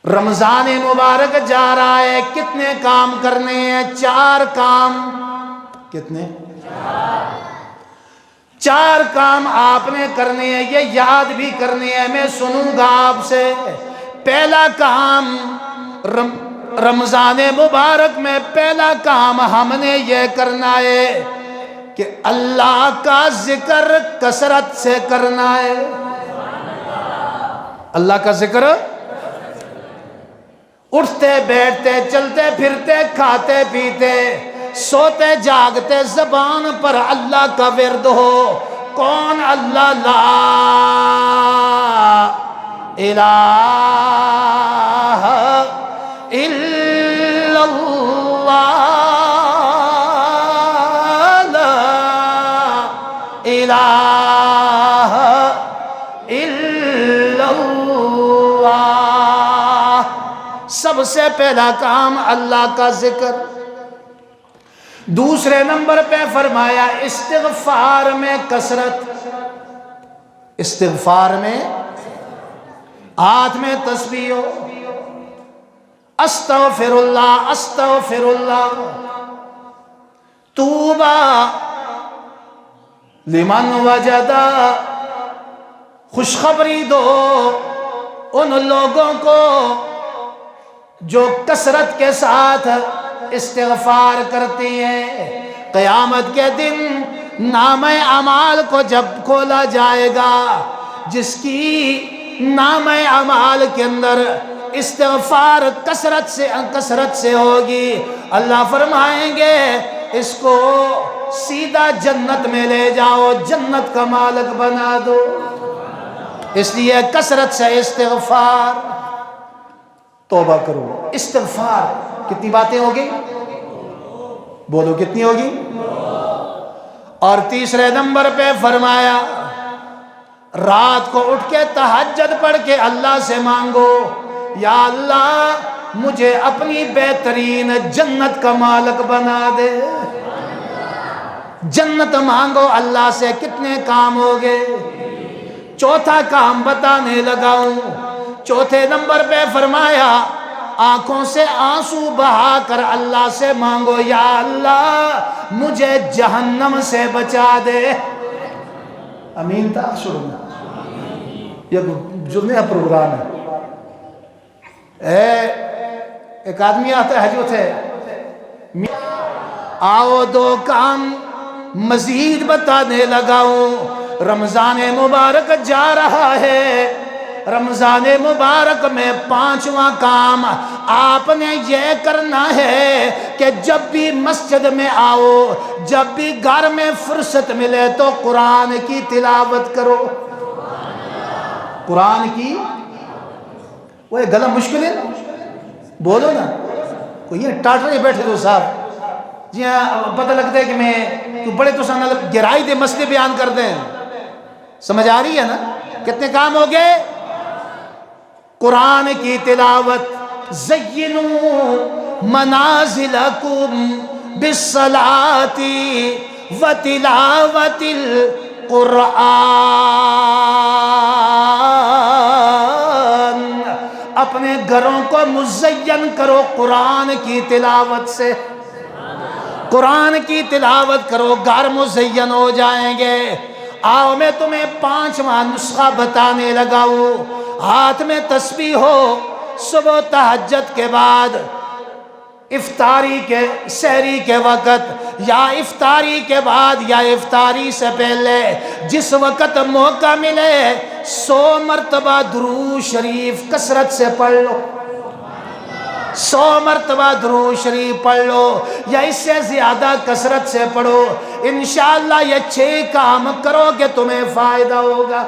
رمضان مبارک جا رہا ہے، کتنے کام کرنے ہیں؟ 4 کام۔ کتنے؟ 4 کام آپ نے کرنے ہیں، یہ یاد بھی کرنے ہیں، میں سنوں گا آپ سے۔ پہلا کام رمضان مبارک میں پہلا کام ہم نے یہ کرنا ہے کہ اللہ کا ذکر کثرت سے کرنا ہے۔ اللہ کا ذکر اٹھتے بیٹھتے چلتے پھرتے کھاتے پیتے سوتے جاگتے زبان پر اللہ کا ورد ہو۔ کون؟ اللہ، لا الہ الا اللہ، لا الہ الا اللہ۔ سب سے پہلا کام اللہ کا ذکر۔ دوسرے نمبر پہ فرمایا استغفار میں کثرت۔ استغفار میں ہاتھ میں تسبیح ہو، استغفر اللہ استغفر اللہ، توبہ لمن وجدا، خوشخبری دو ان لوگوں کو جو کثرت کے ساتھ استغفار کرتی ہیں۔ قیامت کے دن نامہ اعمال کو جب کھولا جائے گا، جس کی نامہ اعمال کے اندر استغفار کثرت سے ہوگی، اللہ فرمائیں گے اس کو سیدھا جنت میں لے جاؤ، جنت کا مالک بنا دو۔ اس لیے کثرت سے استغفار، توبہ کرو، استغفار۔ کتنی باتیں ہوگی؟ بولو کتنی ہوگی؟ اور تیسرے نمبر پہ فرمایا رات کو اٹھ کے تہجد پڑھ کے اللہ سے مانگو، یا اللہ مجھے اپنی بہترین جنت کا مالک بنا دے۔ جنت مانگو اللہ سے۔ کتنے کام ہو گئے؟ چوتھا کام بتانے لگا ہوں۔ چوتھے نمبر پہ فرمایا آنکھوں سے آنسو بہا کر اللہ سے مانگو، یا اللہ مجھے جہنم سے بچا دے۔ امین تھا سننا، یہ جمعہ پروگرام ہے۔ ایک آدمی آتا ہے حجوت ہے، آؤ 2 کام مزید بتانے لگا ہوں۔ رمضان مبارک جا رہا ہے، رمضان مبارک میں 5واں کام آپ نے یہ کرنا ہے کہ جب بھی مسجد میں آؤ، جب بھی گھر میں فرصت ملے تو قرآن کی تلاوت کرو۔ قرآن کی، وہ یہ گلا مشکل ہے، بولو نا، کوئی یہ ٹاٹرے بیٹھے تو صاحب جی ہاں، پتہ لگتا ہے کہ میں تو بڑے تو سانا گہرائی دے مسئلے بیان کر دیں۔ سمجھ آ رہی ہے نا؟ کتنے کام ہو گئے؟ قرآن کی تلاوت۔ زینوا منازلکم بالصلاۃ وتلاوت القرآن۔ اپنے گھروں کو مزین کرو قرآن کی تلاوت سے۔ قرآن کی تلاوت کرو، گھر مزین ہو جائیں گے۔ آؤ میں تمہیں 5واں نسخہ بتانے لگا ہوں۔ ہاتھ میں تسبیح ہو، صبح تہجد کے بعد، افطاری کے سحری کے وقت، یا افطاری کے بعد یا افطاری سے پہلے، جس وقت موقع ملے 100 مرتبہ درود شریف کثرت سے پڑھ لو۔ 100 مرتبہ درود شریف پڑھ لو، یا اس سے زیادہ کثرت سے پڑھو۔ انشاءاللہ یہ 6 کام کرو گے تمہیں فائدہ ہوگا۔